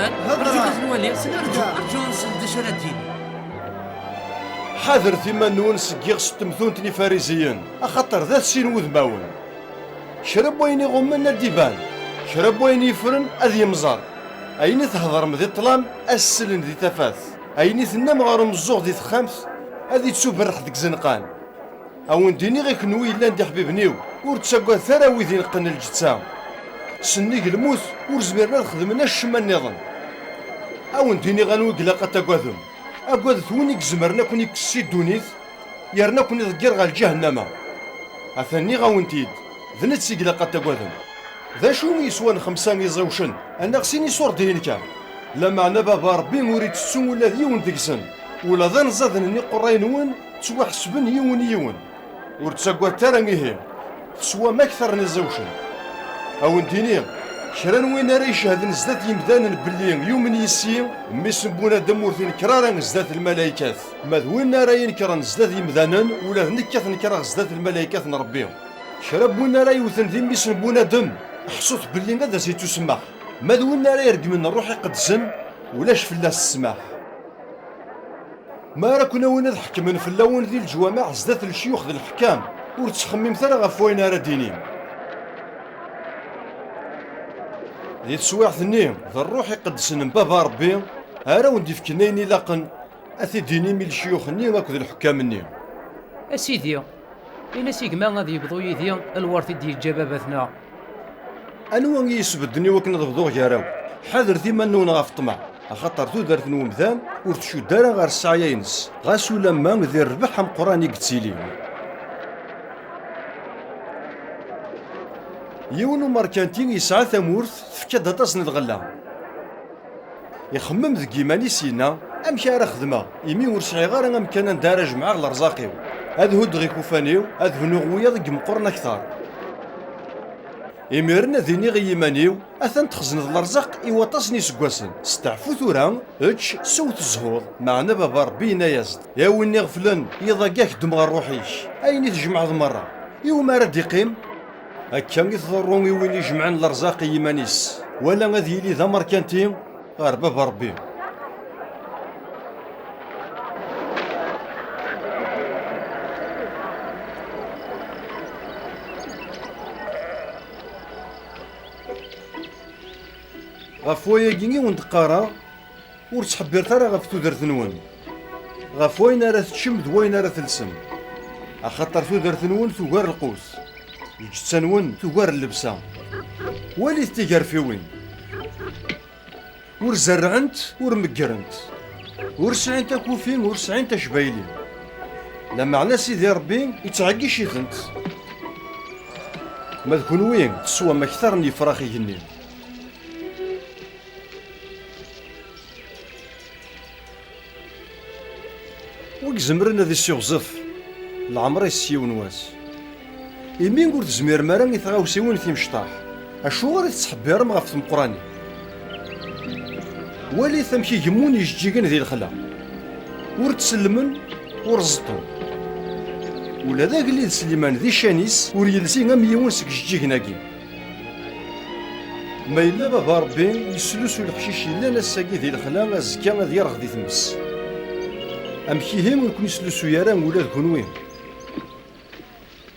سنان رجل نولي رجل نسد شراتين حاذر ثما نون سقيغ ستمثونتني فاريزيين أخطر ذات سين وذماون شرب وين يغمنا الديبان شرب وين يفرن أذ يمزار أين تهضر مذي الطلام السلن ذي تفاث أين تنام غارم الزوغ ذي تخامث هذي تسوبرح ذيك زنقان أو نديني غيك نوي لان دي حبيبنيو ورتساقوا ثراوي ذي نقن الجتسام سنيك الموت ورزميرنا نخدمنا الشما النظام أو نديني غنوي قلاقة تقوذم أقوذ ثونيك زمرنا كوني كسي الدونيث يرنا كوني ذكر غال جهنم أثني غاونتيد ذنت سي قلاقة تقوذم ذا شو يسوان 5 يزوشن أنا غسيني صور دينك لا معنى بابا ربي مريد تسون ولا ديون ديكسن ولا ذا نزادن قراين ون تسوى حسبن يون ورتساقوا ترانيه تسوى ما أكثر نزوشن أو نديني شران وين راه يشهد نزدات يمدان باللي يوم يسي ميسن بونا دمورتين كرارا نزدات الملائكات مذوين راه ينكر نزدات يمدانا ولا نكث نكر نزدات الملائكات نربيهم شرب وين راه يوثن ذي ميسن بونا دم حصوت باللي غدا زي تسمح مذوين راه يرق من الروح يقدسن ولاش فلاس السماح ما راه كنا وين نضحك من فلاون ذي الجوامع زدات الشيوخ ذي الحكام ورتخمم ثرى غف وين راه دينيم ذي تسويع ثنين ذا الروح يقدسن بابا ربي هارا وندي فكنيني لاقن اثي ديني من الشيوخ ني واكد الحكام ني اسيدي إنا سيكما غادي يبضو يدي الورث ديال الجباباتنا انو يسبدني وكن ضبضو غيراو حاذر ثيما نون غاف طمع خاطر تودرت نومذان ورتشو دارا غير السعيا ينس غاسو لما ذي الربح ام قراني قتيلي يونو ماركانتين يسعى ثمورث فكاد هطاسن الغلا يخمم ذك يماني سينا امشي راه خدمه يمي ورسعي غير امكان ندارج معاه لرزاقيو هذا هو دغي كوفانيو هذا هو نغويا ذك مقرنا كثار يميرنا ذيني غي يمانيو اثن تخزن الرزاق يوطاسني سكواسن استعفو ثورا اتش سوت الزهور معنا بابا ربينا يزد يا ويني غفلن يضاقاك دمغ روحيش ايني تجمع ذمره يوم راه يقيم هكا يتضرون وين يجمعن الرزاق يمانيس ولا غادي يلي ذا ماركانتين غير بابا ربي غف وياكيني وندقارا ورتحبرت راه غف تودرت نون غف وين راه تشمد وين راه تلسم اخاطر تودرت نون ثوار القوس يجتنون ثوار اللبسه ولي تيقر في وين ور زرعنت ور مقرنت ور سعين تكوفين ور سعين تشبايلين لما على سيدي ربي يتعقي شيثنت ما تكون وين تسوى ما كثرني فراخي جنين وكزمرنا ذي السيغزف العمر يسيون واس يمين قلت زمير مران يتغاوسيون في مشطاح اشو غادي تحبير ما غف مقراني ولي ثمشي يمون يجيكن ذي الخلا ورتسلمن ورزطو ولا ذاك اللي سليمان ذي شانيس وريلسي غام يون سك جيكناكي ما إلا بابا ربي يسلسو الحشيش إلا نساكي ذي الخلا زكا غادي يرغ ذي تمس أمكيهم ونكون يسلسو ياران ولا ذكون وين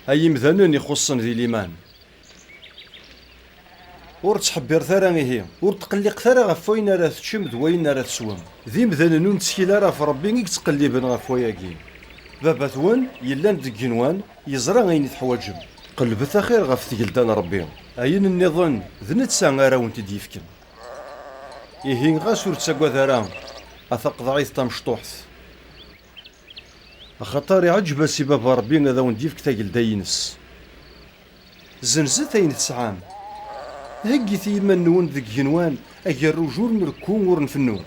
أي مذنن يخصن ذي الإيمان ور تحبير ثرا هي ور تقلق ثرا غف وين راه تشمد وين راه تسوم ذي مذنن تسكيلا راه في ربي تقلبن غف وياكي بابا ثوان يلا ندقنوان يزرى غين يتحواجم قلبت خير غف تقلدان ربي أين النظن ذنتسا غير وانت ديفكن يهين غاس ور تساقوا ثرا أثق ضعيف تمشطوحث خطاري عجبه سي بابا ربي هذا ونديفك تاقل داينس زنزت اين تسعام هكي ثيما نون ذك جنوان اجي الرجول مركون ورنفنو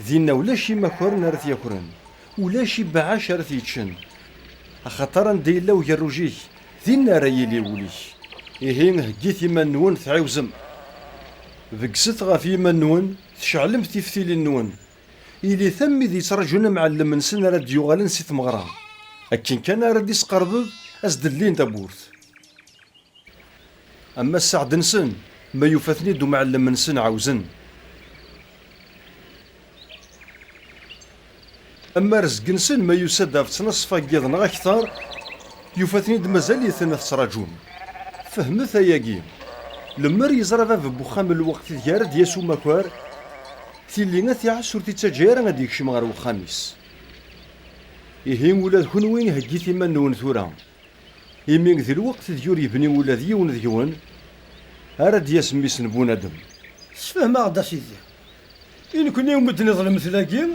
ذينا ولا شي مكرن رث يكرن ولا شي بعاش رث يتشن خطرا ديلا ويروجيك ذينا رايلي وليك إهين هكي ثيما نون تعاوزم بقست غافي ما نون تشعلم تيفتيلي النون إلي ثمي ذي ترجونا معلم من سنة راد يغالن سي ثمغرا أكين كان راد يسقرض أزدلين تابورث أما السعد نسن ما يفثني دو معلم من سن عاوزن أما رزق نسن ما يسد في تصنصفا قيضنا أكثر يفاتني مازال يثنى تراجون. فهمت أياكي لما يزرى باب بوخام الوقت ديال ياسو مكوار تيلي ناثي عشر تتجاير غادي يكشم غير الخميس. يهيم ولاد كونوين هكيتي ما نون ثورا يمين ذي الوقت ديور يبني ولاد يون ذيون أراد يسمي سنبون أدم. سفهم غدا سيدي إن كنا يوم تنظلم ثلاقيم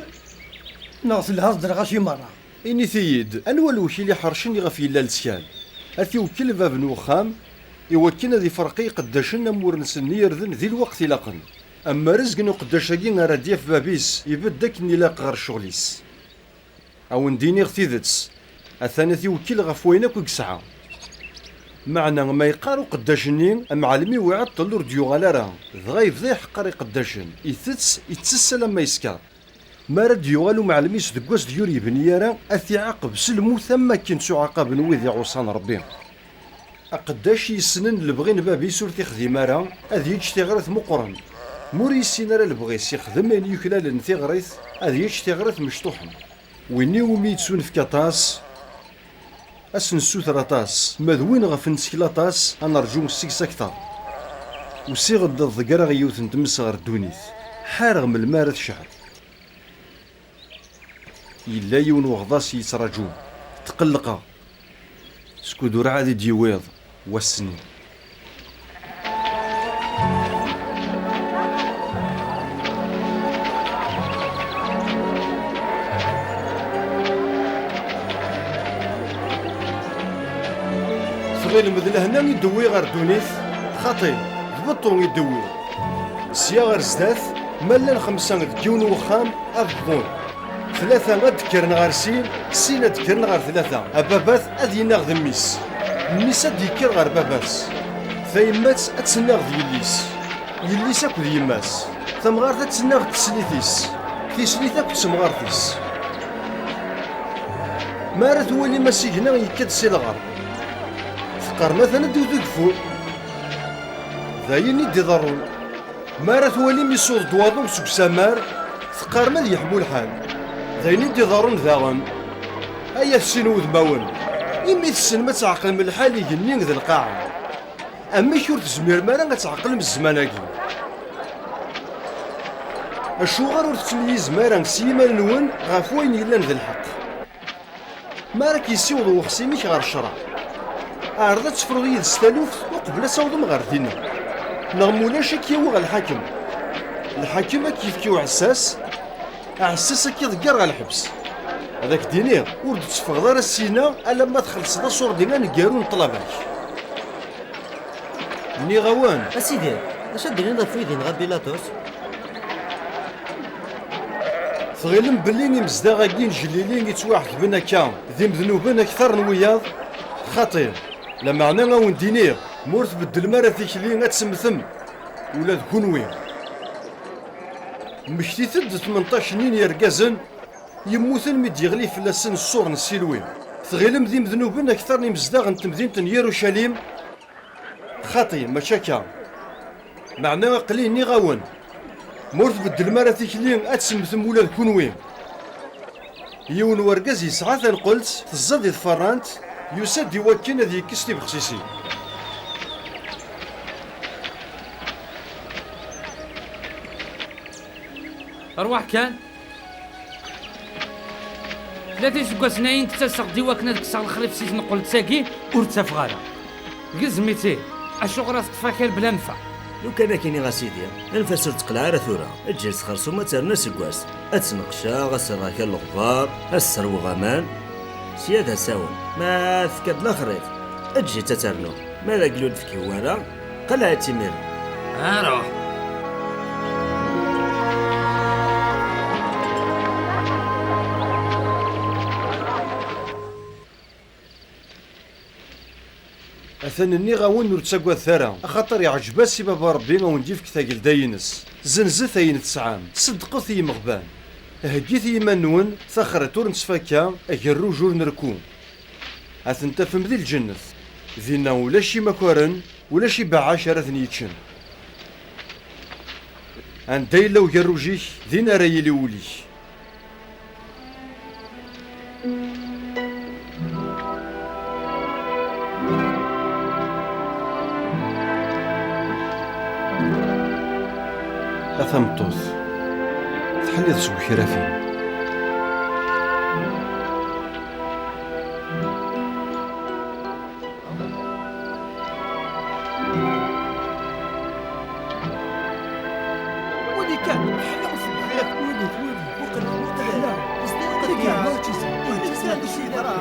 نغسل الهزر غاشي مرة. إني ثيد أنوال وكي اللي حرشني غفي إلا لسيال أثي وكل باب نوخام يوكينا ذي فرقي قداشن أمور نسني يرذن ذي الوقت لاقن. أما رزق نو قداشاكي غارد يف بابيس يبدك نلاق غير شغليس أو نديني غتيدتس أثاني ثي وكيل غفوينك وكسعة معنى ما يقارو قداشني معلمي ويعطل رديو غالارا ضغايف ذي حقاري قداشن يتسسل لما يسكر ما رد يغالو معلمي سدقواس ديور يبني يارا أثي عقب سلمو ثم كنسو عقاب نويذي عوصان ربي أقداش يسنن لبغين بابي سورتي خديمارا أذ يجتغرث مقرن موريسين راه البغيس يخدم ان يكلال ثغريث أذ يجتغرث مشطوحن ويني وميت سون في كاطاس أسنسو ثلاطاس مذوين غف نسكلاطاس أنرجو السكس أكثر وسيغ الضغرا غيوث نتمسغر دونيث حارغ من المارث شهر إلا يون وغضاس يتراجون تقلقا سكودور عادي ديويض والسنين. صغير المذل هنا يدوي غير دونيث خاطي ضبطو يدوي سيا غير زداث مالا خمسة كيون وخام أضبون ثلاثة غدكرن غير سين أدكرن غير ثلاثة أبابات أذي ناغذ ميس ميس أديكر غير باباس ثايمات أتسناغ يليس يليس أكو يماس ثمغار تتسناغ تسليثيس تسليث أكو تسمغارتيس مارت هو اللي ماسيقنا يكاد سيلغار فقر مثلا دو ذكفو ذاين يدي ضرون مارت هو اللي ميسود دواضو سوك سمار فقر ما يحمو الحال ذاين يدي ضرون ذاغن أيا السنو ذماون إمي السن ما تعقل من الحال يجنين ذي القاعة أما شور تزمير مالا تعقل من الزماناكي الشوغر ور تتميز مالا سيما نون غاف وين يلان ذي الحق مالك يسيوض وخسيميك غير الشرع عرضة تفرض يد ستالوف وقبل صوضم غير دينا نغمولاش كيوغ الحاكم كيف كيو عساس كي ضقر غير الحبس هذاك دينير ورد تفغض راه السينا الا ما تخلص دا صور دينا نقارون طلباك ني غوان اسيدي اش ديرين ضيف ويدين غير بيلاطوس ثغيلم بلي مزداغاكين جليلين يتواحد بنا كام ذي مذنوبين اكثر نوياض خطير لما عنا غاون دينير مورث بالدلمارة ثيكلين تسمثم ولا ذكونوين مشتي ثد 18 نين يرقازن يموثن مد يغلي فلاسن الصور نسيلوين ثغيلم ذي مذنوبين اكثر مزداغ انت مدينة يروشاليم خاطي مشاكا معناه قليل ني غاون مورث بالدلمارة ثيكلين اتسمثم ولا ذكونوين يون ورقاز يسعى ذا قلت تزاد فرانت يسد يوكينا ذي كستي بخسيسي أرواح كان 3 سكواسناين تتسق ديواكنا ديك الساعة الخريف سيزن قلت ساكي ورتساف غالا قزميتي أشغل راس تفاكر بلا نفع لو كان كيني غاسيدي الفاسر تقلع راه ثورا الجلس خرصو ما ترنا سكواس اتنقشا غسر كان الغبار السرو غمان سيادة ساون ما ثكاد الخريف اجي تترنو ما لا قلود فيك والا قلع تيمير روح أثنني غاون نور تساقوا الثرى خاطر يعجبها سي بابا ربي غاون ديفك ثاقل داينس زنزت أين تسعام صدقوا ثي مغبان هجيت يمنون ثخرت ور نسفاكا أجرو جور نركو أثنتا فم ذي الجنة ذينا ولا شي مكورن ولا شي بعاش راثني يتشن أن دايلا وجرو جيش ذينا رايلي وليش أثمطوث تحليض سوق كرافين. ولي كان حلو صباح ولي وقل لا ولي كان ما تجي ولي كان شي درا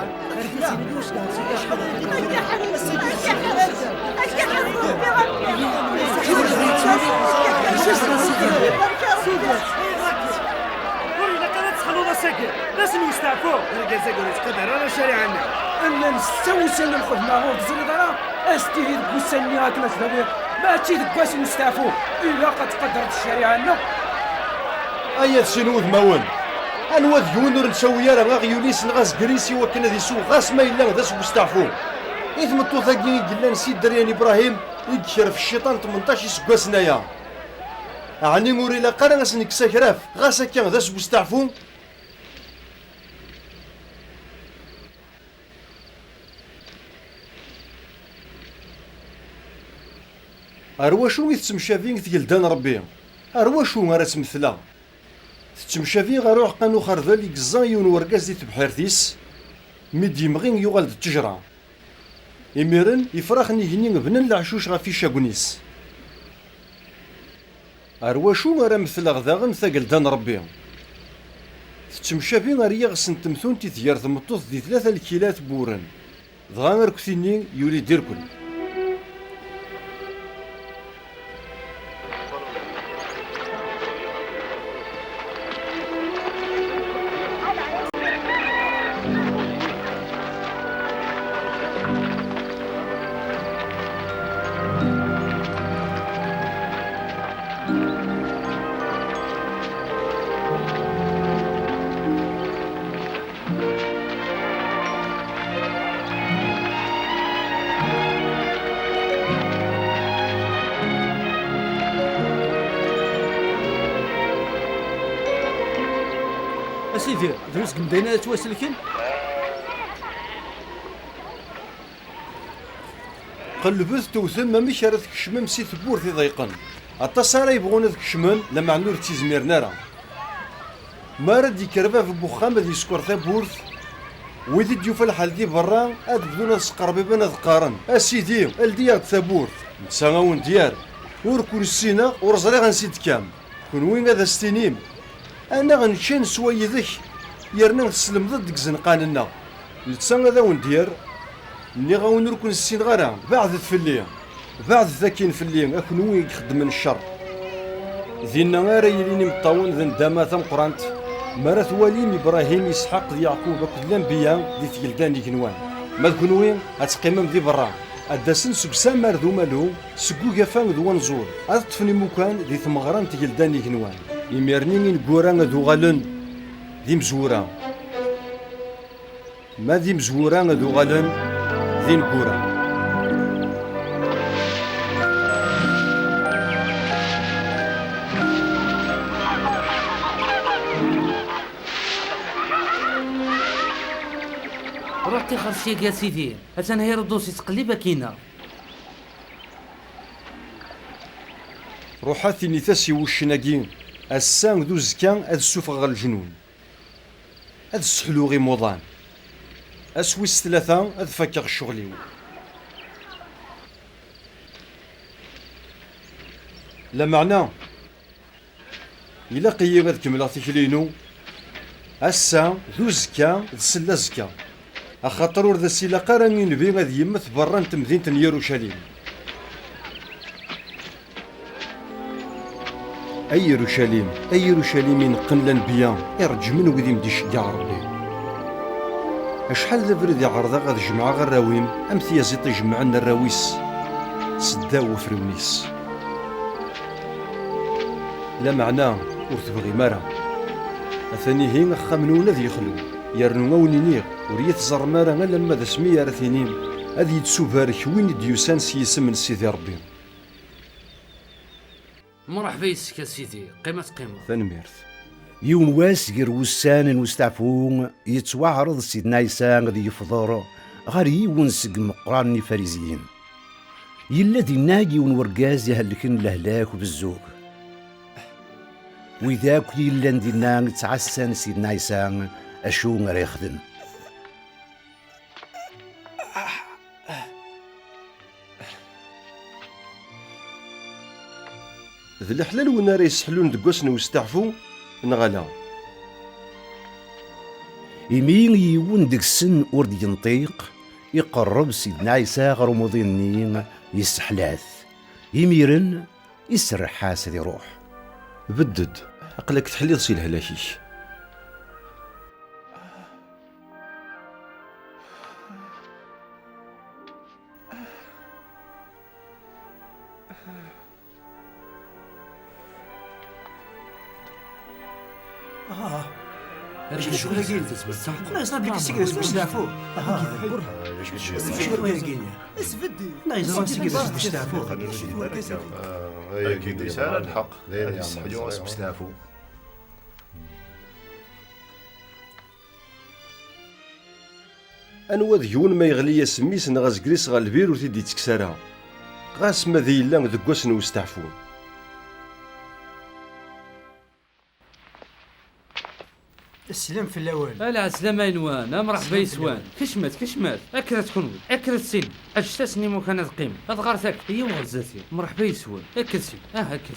ورينا كانت تخلونا ساكن لازم يستعفوا رجع ساكن يتقدر انا شاري عنا انا نستوي سن الخدمه هو بزريدارا استيري بوسني هاكنا تبير ما تشي دكاس نستعفوا الا قد قدرت الشريعه لنا أيا تسينوذ ماون أنواد يونور نسوي راه غيوليس نغاس كريسي وكنا ذي سوق غاس ما إلا ذا سوق استعفو إذ مطوثاكي قلنا نسيد دريان إبراهيم يكشر في الشيطان 18 سكواس نايا أعني موري لا قرا غاس نكسا كراف غاس هكا ذا سوق استعفو أرواشو يتسمشافين تقلدان ربي أرواشو غير تمثلا تتمشافي غير قانو خرذل يقزا يون ورقاز دي تبحيرتيس ميدي مغين يوغال د التجرة إميرن يفرخ نيهني بنن العشوش غافي شاكونيس أرواشو غير مثل غذاغن ثقلدان ربي تتمشافي غير يغسن تمثون تيثيار ثمطوث دي 3 الكيلات بورن دغا غير كثيني يولي ديركل اسيدي دروس قمدينا تواسلكن قلبت توثم ما مش راه تكشمم سي ثبور في ضيقن اطاس راه يبغون تكشمن لما عنور تيزميرنا راه ما رد يكربا في بوخام هذا يسكر ثبورث ويدي ديوف الحال دي برا اد بدون سقربي بنا ذقارن اسيدي الديار ثبورث نتساوون ديار وركون السينا ورزري غنسيد كام كون وين هذا ستينيم انا غنشان سويدك يرنا نسلم ضد زنقاننا نتسان هذا وندير اللي غاونركن السين غير بعد فلي بعد ذاكين فلي اكون وين يخدم من الشر ذينا غير يليني مطاون ذن داما ثم قرانت مرات والين ابراهيم اسحاق ذي يعقوب اكد الانبياء ذي تقلدان يكنوان ما تكون وين اتقيمم ذي برا اداسن سكسان ماردو مالو سكو كافان ذو نزور اطفني مكان ذي ثمغران تقلدان يكنوان يميرني نقوران ذو غالن ذي مزورا ما ذي مزوران ذو غالن ذي نقورا رحتي خرشيك يا سيدي أتانا هي ردوسي تقليبة كينا روحاتي نيثاسي وشناكين السان ذو زكان هاد السفغ الجنون هاد السحلو غي موضان اسويس 3 هاد فكر الشغليو لا معنى إلا قيم هاد كملا تكلينو السان ذو زكان السلا زكا أخاطر ورد السيلا قراني نبي غاد يمث برا مدينة يروشاليم أي يروشاليم ينقل الأنبياء يرجع من وذي مدي يشجع ربي أشحال ذا برد يعرض غاد جمعة غير الراويم أمثي يزيط يجمعنا الراويس سداو وفرونيس لا معنى ورتبغي مرة أثاني هين خامنونا ذي يخلو يرنو ونينيغ وريت زرمارا لما ذا سمية رثينين هذي يتسوبارك وين ديوسان سيسم من سيدي ربي مرحبا يسك يا سيدي قيمة ثنميرث يون واس غير وسان وستعفو يتوعرض سيدنا عيسى غادي يفضر غير يون سق مقران فارزيين يلا دينا يون ورقاز يهلكن لهلاك وبالزوق وإذاك يلا ندينا تعسان سيدنا عيسى أشو غير يخدم. ذي الحلال وين راه يسحلون دقوسن ويستعفو نغلا يمين يون ديك السن ورد ينطيق يقرب سيدنا عيسى غير مضينين يسحلاث يميرن يسرح حاسد يروح بدد عقلك تحليض سي الهلاشيش. شو هاكين لا يصاب لك السكرس باش تعرفوا شو هاكين لا يصاب السكرس باش تعرفوا اكيد رسالة الحق لين يصحيو بسلافو. انوا ذيون ما يغلي سميس نغاز كريس غا البير وتيدي تكسرها غاس ما ذي لا دقوسن ويستعفون. السلام في الاول. لا سلام اينوان مرحبا يسوان كشمات اكرت تكون اكرت سين اجتسني مو كانت قيمه اضغرتك هي وغزاتي مرحبا يسوان اكرتي اكرتي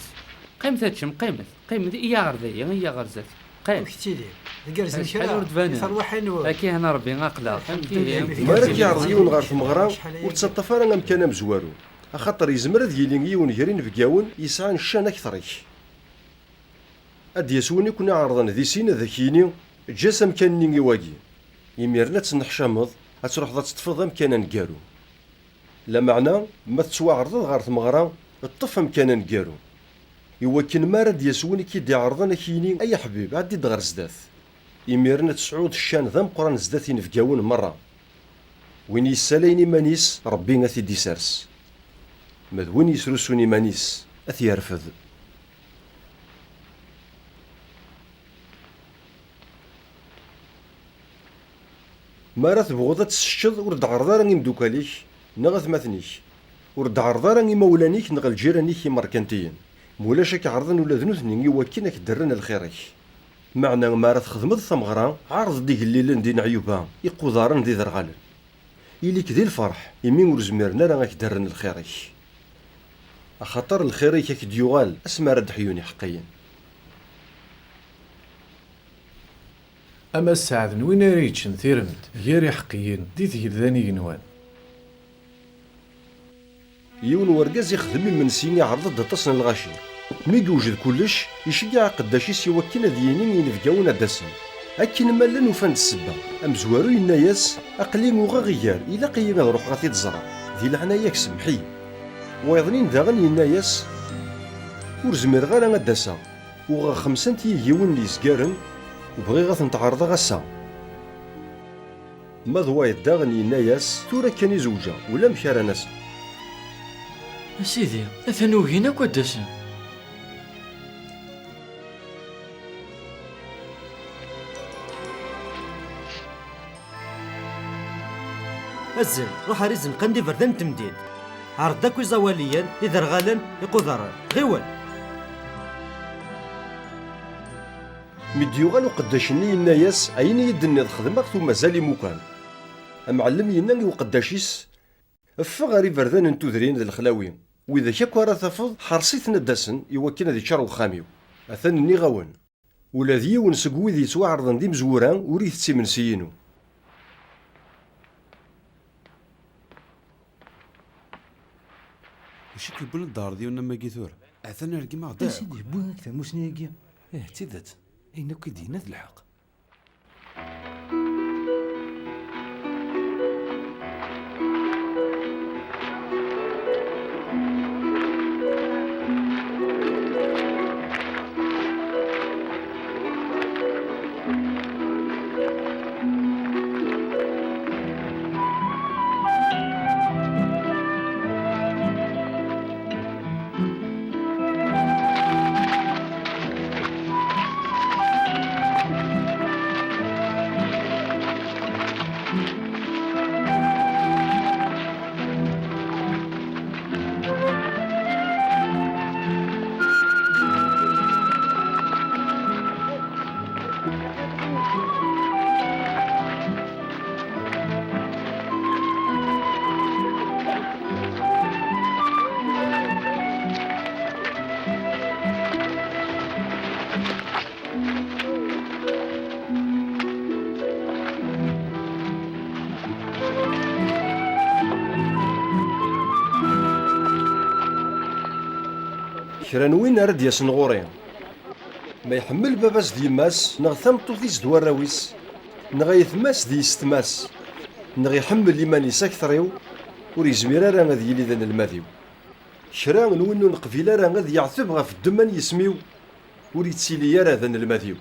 قيمت هاتشم قيمت يا غردي يا غرزاتي قيم كتي لي جالس نشرا صروح انو اكي انا ربي غاقلا مالك يعرض يون غار في مغرا وتصطف انا مكان مزوارو خاطر يزمر ذيلي يون يرين فكاون يسعى الشان اكثريك اد يسوني كنا عرضنا ذي سين ذاكيني جاسم كان نيني واقي يميرنا تنحشامض تروح ذا تطفض مكان نقارو لا معنى ما تسواعرض غار تمغرا الطف مكان نقارو يوكن ما رد يسوني كي دي عرضنا كيني اي حبيب عدي دغر زداث يميرنا تسعود الشان ذا مقران زداثين فكاون مرة وين يساليني مانيس ربي غاثي دي سارس مذوين يسرسوني مانيس اثي يرفض. ما راه تبغض تسشد ورد عرضا راني مدوكاليك نغث مثنيك ورد عرضا راني مولانيك نغل جيرانيك مركنتيين مولاشك عرضا ولا ذنوثني يوكينك درن الخيرك معنى ما راه تخدمض ثمغرا عرض ديك الليل ندين عيوبا يقودارن دي ذرغالن إليك ذي الفرح يمين ورزميرنا راه درن الخيرك خاطر الخيرك كديوغال اسما رد حيوني حقيا. أما السعد وين ريتشن ثيرمد غير حقيين دي تجلداني جنوان يون ورقاز يخدم من سيني عرض دطسن الغاشي مي يوجد كلش يشجع قداشي يوكينا دينين ينفقاونا داسن أكين مالا وفان السبة أمزوارو يناياس أقلي وغا غيار إلا قينا نروح غاثي تزرع ذي العناياك سمحي ويظنين داغن يناياس ورزمير غالا غداسا وغا خمسان تيجيون لي سكارن وبغي غاث نتعرض غاسا ما ضوا يداغن يناياس تورا كان يزوجا ولا مشارا ناسا. سيدي أثنو هنا كوداسن أزل روح ريزن قندي فردان تمديد عرض داكو زواليا إذا رغالا يقودران غيوان مديوغان وقداشني يناياس عيني يدني خدمة ثم مازال مكان المعلم ينان وقداشيس فغاري فردان انتو ذرين ذي الخلاوين وإذا شاكو راه تفض حرصيتنا داسن يوكينا ذي شارو خاميو أثنني غاون ولا ذي ونسقوي ذي سوا عرضن دي مزوران وريث تسيمنسيينو. وش كيبون الدار ديالنا ما كيثور اثنا رقي ما غدا سيدي بوك تموسنيكي تيدات اين كيدينا الحق. كرا وين رد ياسن غوري ما يحمل باباس ديماس نغ ثمطوثيس دواراويس نغ يثماس دي ستماس نغ يحمل إيمانيس أكثريو وريزمير راه غادي يلي ذن الماذيو كرا نوينو القبيلة راه غادي يعثب غف الدمان يسميو وريتسيلي راه ذن الماذيو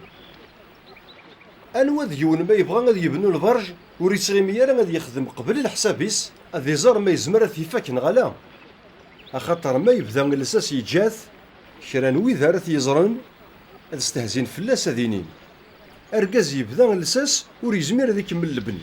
أنوا ديون ما يبغى غادي يبنو البرج وريتسغيمي راه غادي يخدم قبل الحسابيس غادي يزار ما يزمر ثيفاك نغالا أخاطر ما يبدا الأساس يجاث كرا ويد راه يزرن هاد استهزين فلاس هذينين أركاز يبدا الأساس وريزمير هذا يكمل البن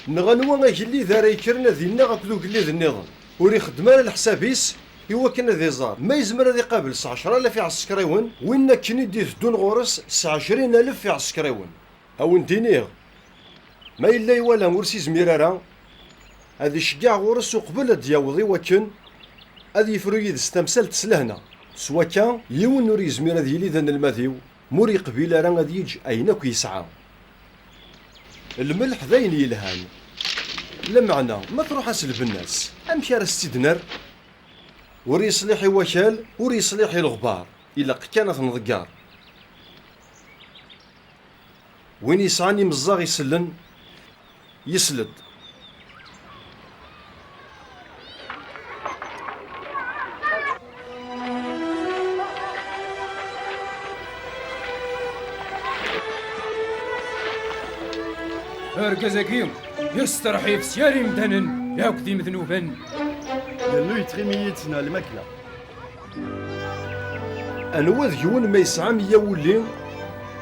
نغنوا غيجلي ذا يكرنا ذينا غاكدو قلي ذا النظام وري خدمان الحسابيس إوا كان ذي زار ما يزمر هذا يقابل 10,000 في عسكريون وين كني ديث دون غورس 29,000 في عسكريون أو ندينيغ ما إلا يوالا ورسي زميرارا هذا يشجع غورس وقبل دياوضي وكن هذا يفرو يدس تمثال تسلهنا سوا كان يون نوري زمير هذا يلي ذن الماذيو موري قبيلة راه غادي يجي أينك يسعى الملح ذاين يلهان لمعنى ما تروح اسلب الناس امشي راه ستدنر وري يصليحي وكال وري يصليحي الغبار الا كانت نضقار وين يسعاني مزاغ يسلن يسلد أركزاكيم يسترحي في سياري مدنن ياك دي مذنوبا لانو يتخيميتنا الماكله أنوا ذيون ما يسعى ميا ولي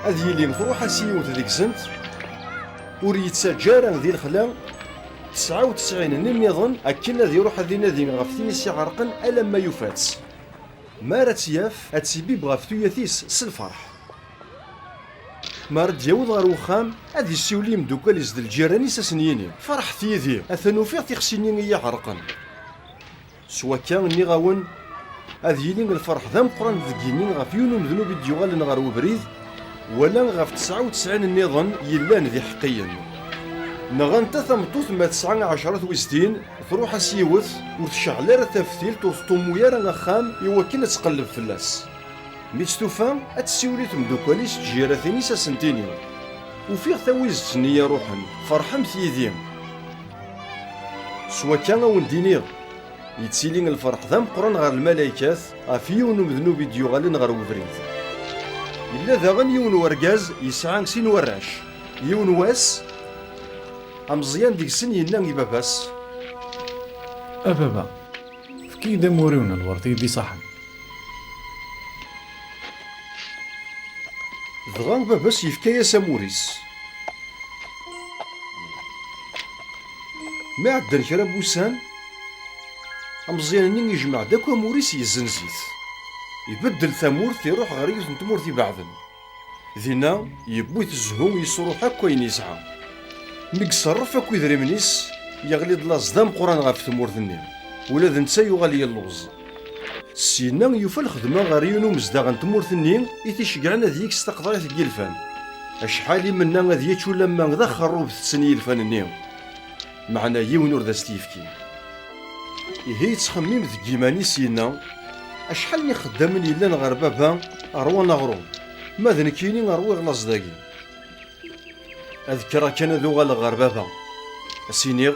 هذ يلي مطروحة سيوت ذيك سنت ور يتسجار ذي الخلا 99 النظن أكن ذي يروح ذي نادي غف تينيس يعرقن ألا ما يفاتس ما راه تياف هتسيبي بغاف تياثيس سالفرح ما رد ياود غير وخام هاد يسيولي مدوكال يزد الجيراني ساسنيني فرحت يدي اثنو فيغ تيخسيني يحرقن سوا كان ني غاون هاد يلين الفرح ذا مقران ذكيني غاف يونو مذنوب ديوغال نغار وبريد ولا غاف 99 النظام يلان ذي حقيا نغان تثمطوث ما 19 وستين تروح سيوث وتشعل راه تفتيل توسطومويا راه خام يوكل تقلب فلاس ميتستوفا اتسيولي تمدوكاليس جيراتيني ساسنتيني وفيغ ثاويزت نيا روحا فرحمت يديم سوا كان وندينيغ يتسيلين الفرح ذا مقران غير الملايكات غافيون مذنوب ديوغالين غير وبريد إلا ذا غن يون ورقاز يسعى سين وراش يون واس أمزيان ديك سن ينام باباس أبابا فكي دموريونا الورطي دي صحن دغان باباس يفكايا ساموريس ما عدن كرا بوسان أمزيان يجمع داك موريس يزنزيت يبدل ثمورث يروح غير يوث تمورث بعضن ذينا يبويت الزهو يصروح هكا وين يسعى ميكصرف اكو يدريمنيس يغلي دلاص دام قران غاف ثمورث-ني ولا ذ نتا يغالي اللوز سينا يوفى الخدمة غير يونو مزداغن تمورث-ني يتيشقعنا ذيك ستقضايا الفان اشحالي منا غادي يتشو لما ذا خروب تسني الفان-ني معنا يون ور ذا ستيفكي يهي تخميم ذ كيماني سينا أشحال ني خدامين يلان غير بابا أروانا غرو ماذا نكيني أروي غلاص داكي أذكر كان ذو غال غير بابا أسينيغ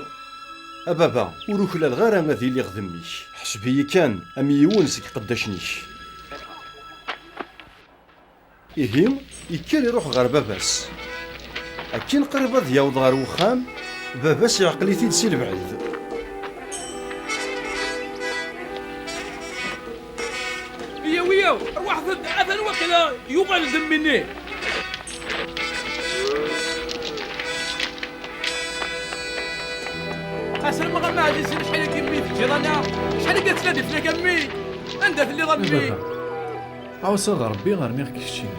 أبابا وروكلا الغارة غادي لي خدمنيش حسبي كان أمي يونسك قداشنيش إيهيم يكال يروح غير باباس أكين قريبا دياوض غير وخام باباس يعقليتي تسي البعيد وياو ارواح اذن وكذا يغال دم مني اسر ما غما غادي يصير شحال كيمي في جيرانا شحال قالت لي فينا كمي عندها في اللي ظلمي عاوصاد ربي غير نيغ كيشتي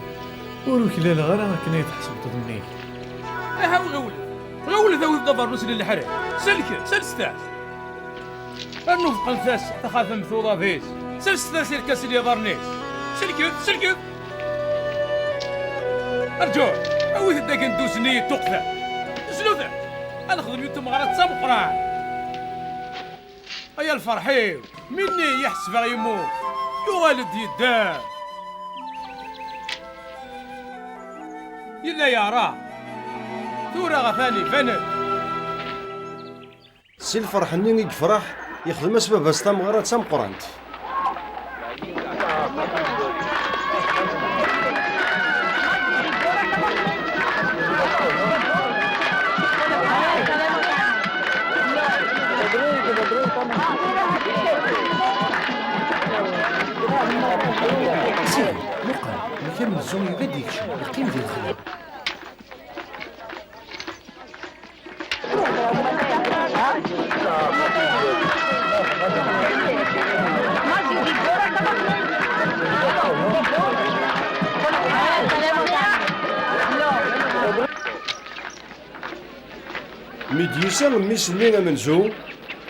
وروكلا غير انا كنا يتحسب تضمنيك ها غول ذوي الضبر مسل الحريم سل ستاس النوف قنفاس تخاف مثوضه فيس سل ستاس الكاس اللي ضرنيس سلكت ارجو اويت داك ندوسني تقفى سلوذا انا خدم يوتم غرات سام قران ايا الفرحيو مني يحس باغي يموت يوالد يدار يلا يا راه ثورة غفاني فند سي الفرح ني يفرح يخدم اسباب استمغرة تمقرانت سيدي مقال مثل الزوم يقد يكشف يقيم ذي الخلق ميديوسا ميس نينا منزو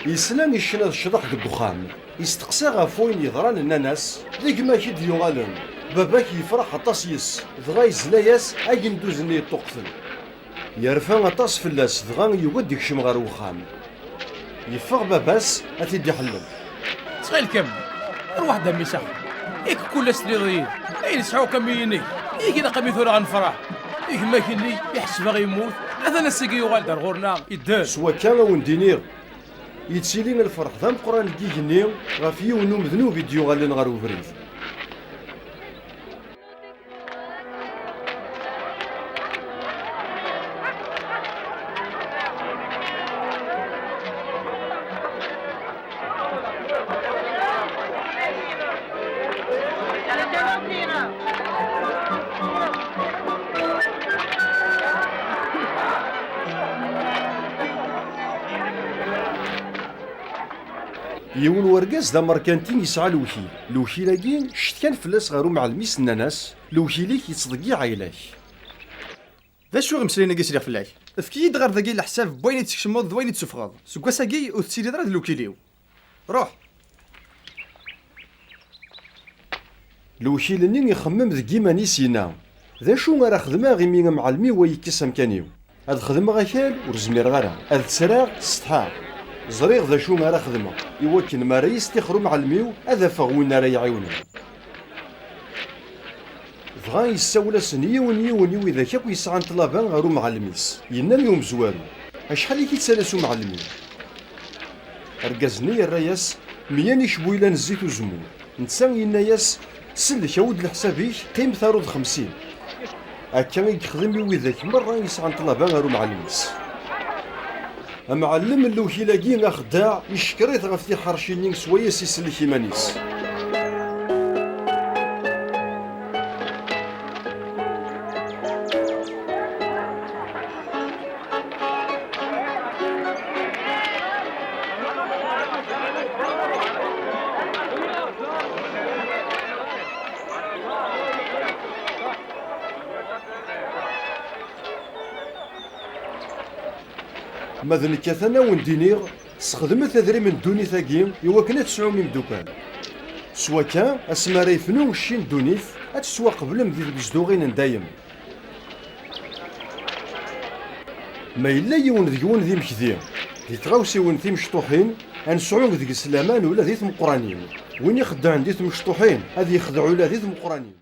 يسلم يشنا الشطح ديك وخام يستقسى غف وين يضران الناس ديك ما كي ديوغالن باباك يفرح عطاس يس دغا يزلاياس اي ندوزني الطقفل يرفع عطاس فلاس دغا يود يكشم غير وخام يفغ باباس اتيدي حلم صغير كم روح دمي سخ إيك كل سريرين أين سعو كميني إيك إذا قمي ثورة غنفرح إيك ما كني يحس باغي يموت هذا نسيقي يغال دار غورنا يدار سوا كان وندينير يتسيلين الفرح ذا مقران كيجني غافي ونوم ذنوب يديو غالين غير وفريد يون ورقاز دا مركانتين يسعى لوكيل لاكين شت كان فلاس غارو مع الميس الناس لوكيليك يتصدقي عيلاك ذا شو غمسلينا كيسير فلاك افكيد غير ذاكي الحساب بوين تكشمض وين تسفغاض سكواساكي وتسيري درا لوكيليو روح لوكيل نين يخمم ذكي ماني سينا ذا شو غير خدمه غي مين معلمي ويكيس امكانيو هاد خدمه غاكال ورزمير غيرها هاد سراغ ستحار زريغ ذا شو ما راه خدمه يوكن ما راه يستخرو معلميو هذا فغوين راه يعاونه بغا يساولا يون يون اذا كاك يسعى طلبان غيرو معلميس ينام يوم زوارو شحال كيتسالاسو معلمين ركزني الرياس ميان يشبويلا الزيت وزمو نتسان يناياس سلك عود لحسابيك قيم ثارود 50 هكا يخدم وذاك مره يسعى طلبان غيرو معلميس معلم اللوكيلاكي خداع يشكريت غفتي حرشينين سويا سيسلك يمانيس ماذا نكاثنا وندينيغ استخدمت هذري من دوني ثاقيم يوكنا تسعو من دوكان سوا كان اسما ريفنو الشين دونيث اتسوا قبل مذي بزدوغين دايم ما إلا يون ذيون ذي مكذيم ذي تغاوسي ون ذي مشطوحين انسعو ذي السلامان ولا ذي مقرانين وين يخدع ذي مشطوحين هذي يخدعوا لا ذي مقرانين